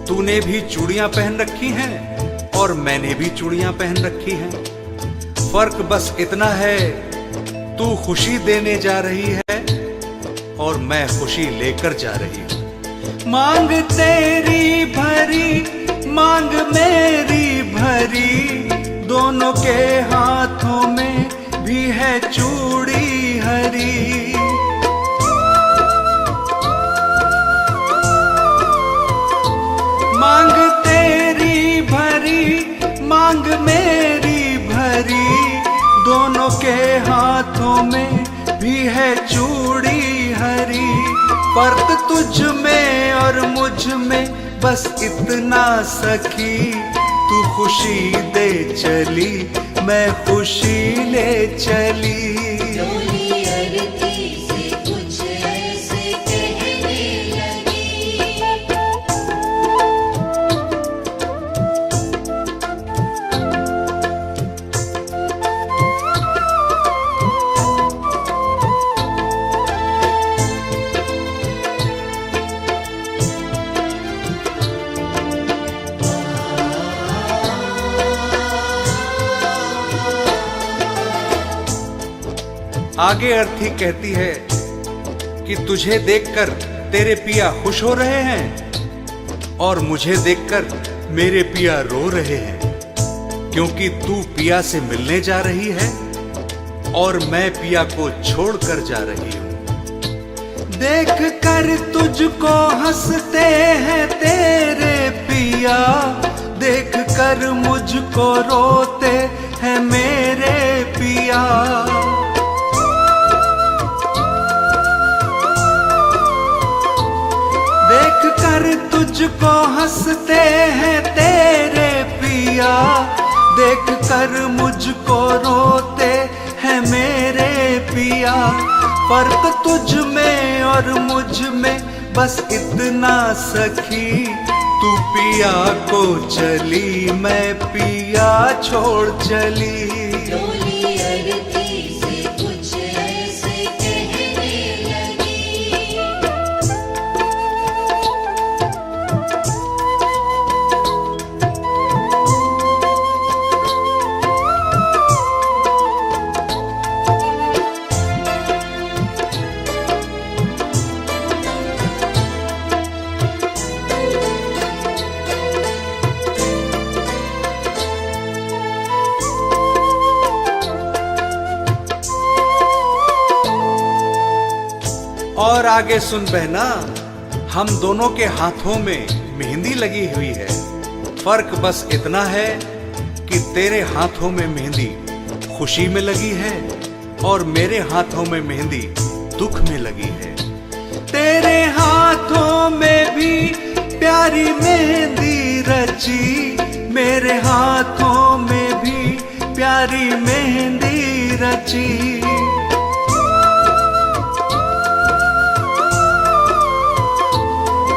तूने भी चूड़ियां पहन रखी हैं और मैंने भी चूड़ियां पहन रखी हैं। फर्क बस इतना है, तू खुशी देने जा रही है और मैं खुशी लेकर जा रही हूं। मांग तेरी भरी, मांग मेरी भरी, दोनों के हाथों में भी है चूड़ी हरी। मांग तेरी भरी, मांग मेरी भरी, दोनों के हाथों में भी है चूड़ी हरी। फर्क तुझ में और मुझ में बस इतना सखी, तू खुशी दे चली, मैं खुशी ले चली। डोली अरती से कुछ ऐसे कहने लगी। आगे अर्थी कहती है कि तुझे देखकर तेरे पिया खुश हो रहे हैं और मुझे देखकर मेरे पिया रो रहे हैं, क्योंकि तू पिया से मिलने जा रही है और मैं पिया को छोड़कर जा रही हूं। देख कर तुझको हंसते हैं तेरे पिया, देख कर मुझको रोते हैं मेरे पिया। देख कर तुझको हंसते हैं तेरे पिया, देख कर मुझको रोते हैं मेरे पिया। फर्क तुझ में और मुझ में बस इतना सखी, तू पिया को चली, मैं पिया छोड़ चली। डोली अरती से कुछ ऐसे कहने लगी। और आगे सुन बहना, हम दोनों के हाथों में मेहंदी लगी हुई है। फर्क बस इतना है कि तेरे हाथों में मेहंदी खुशी में लगी है और मेरे हाथों में मेहंदी दुख में लगी है। तेरे हाथों में भी प्यारी मेहंदी रची, मेरे हाथों में भी प्यारी मेहंदी रची।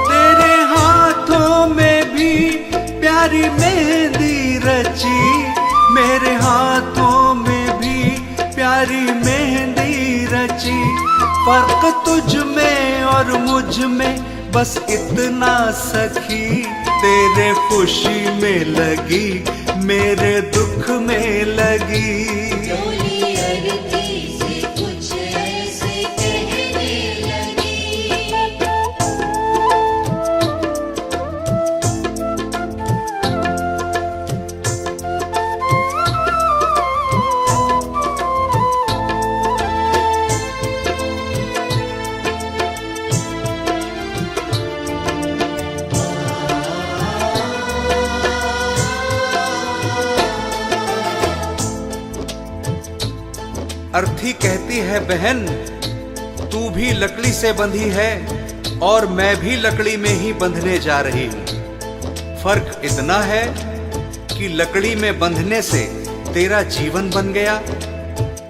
तेरे हाथों में भी प्यारी मेहंदी रची, मेरे हाथों में भी प्यारी मेहंदी रची। फर्क तुझ में और मुझ में बस इतना सखी, तेरे खुशी में लगी मेरे दुख में लगी। डोली अरती से कुछ ऐसे कहने लगी। अर्थी कहती है बहन, तू भी लकड़ी से बंधी है और मैं भी लकड़ी में ही बंधने जा रही हूँ। फर्क इतना है कि लकड़ी में बंधने से तेरा जीवन बन गया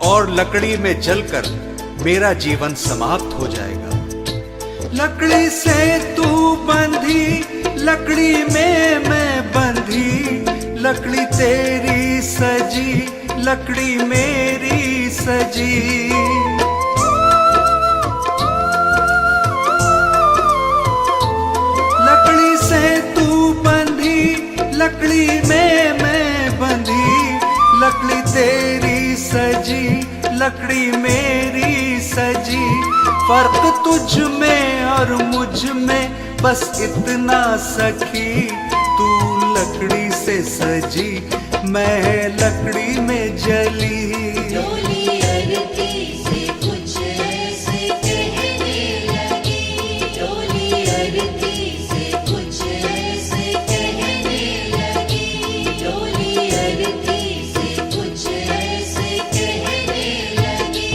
और लकड़ी में जलकर मेरा जीवन समाप्त हो जाएगा। लकड़ी से तू बंधी, लकड़ी में मैं बंधी, लकड़ी तेरी सजी, लकड़ी मेरी सजी। लकड़ी से तू बंधी, लकड़ी में मैं बंधी, लकड़ी तेरी सजी, लकड़ी मेरी सजी। फर्क तुझ में और मुझ में बस इतना सखी, तू लकड़ी से सजी, मैं लकड़ी में जली। डोली अरती से कुछ ऐसे कहने लगी। डोली अरती से कुछ ऐसे कहने लगी। डोली अरती से कुछ ऐसे कहने लगी।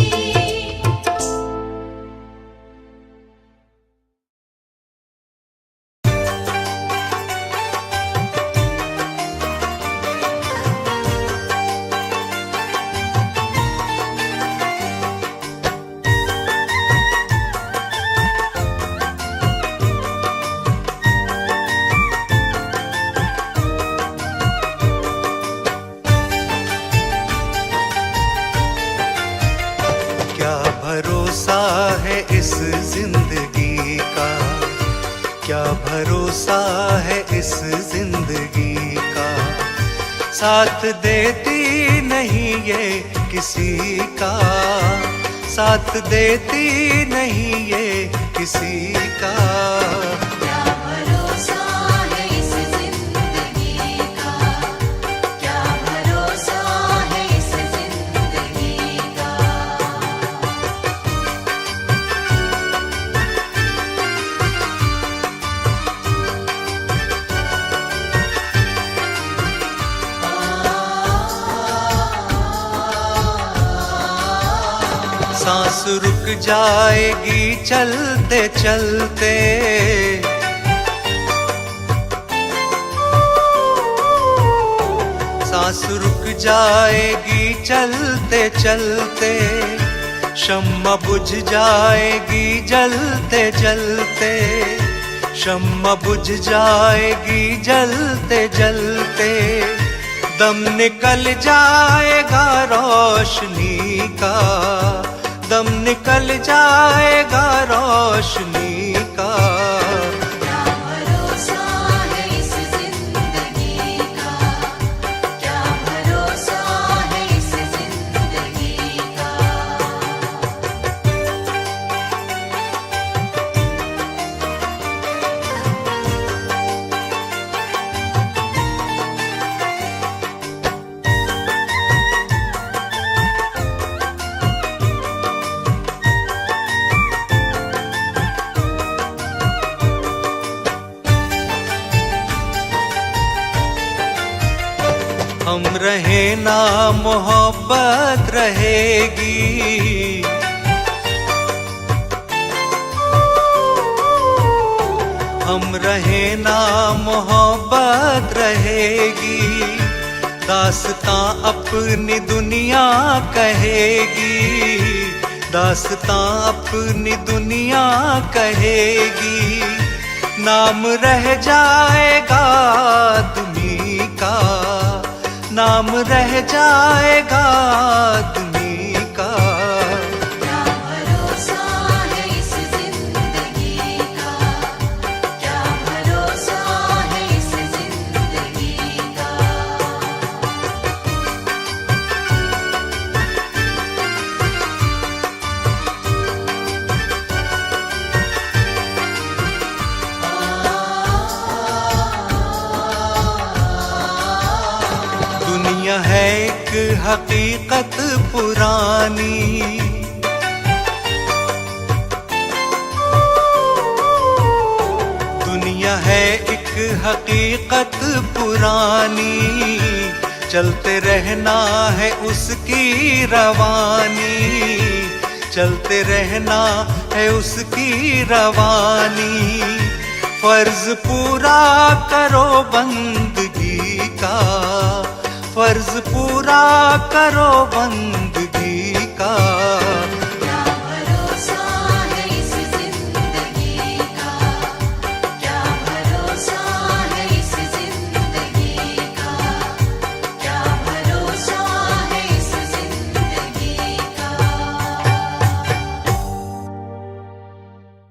क्या भरोसा है इस जिंदगी का, क्या भरोसा है इस जिंदगी का। साथ देती नहीं ये किसी का, साथ देती नहीं ये किसी का। क्या भरोसा है इस जिंदगी का। क्या भरोसा है इस जिंदगी का। सांस रुक जाएगी चलते चलते, सांस रुक जाएगी चलते चलते। शम्मा बुझ जाएगी जलते जलते, शम्मा बुझ जाएगी जलते जलते। दम निकल जाएगा रोशनी का, दम निकल जाएगा रोशनी का। क्या भरोसा है इस जिंदगी का। क्या भरोसा है इस जिंदगी का। हम रहे ना मोहब्बत रहेगी, हम रहे ना मोहब्बत रहेगी, दास्तां अपनी दुनिया कहेगी, दास्तां अपनी दुनिया कहेगी। नाम रह जाएगा तुम्ही का, नाम रह जाएगा तुम्ही का। क्या भरोसा है इस जिंदगी का, क्या भरोसा है इस जिंदगी का। दुनिया है एक हकीकत पुरानी, दुनिया है एक हकीकत पुरानी, चलते रहना है उसकी रवानी, चलते रहना है उसकी रवानी। फर्ज पूरा करो बंदगी का, फर्ज पूरा करो बंदगी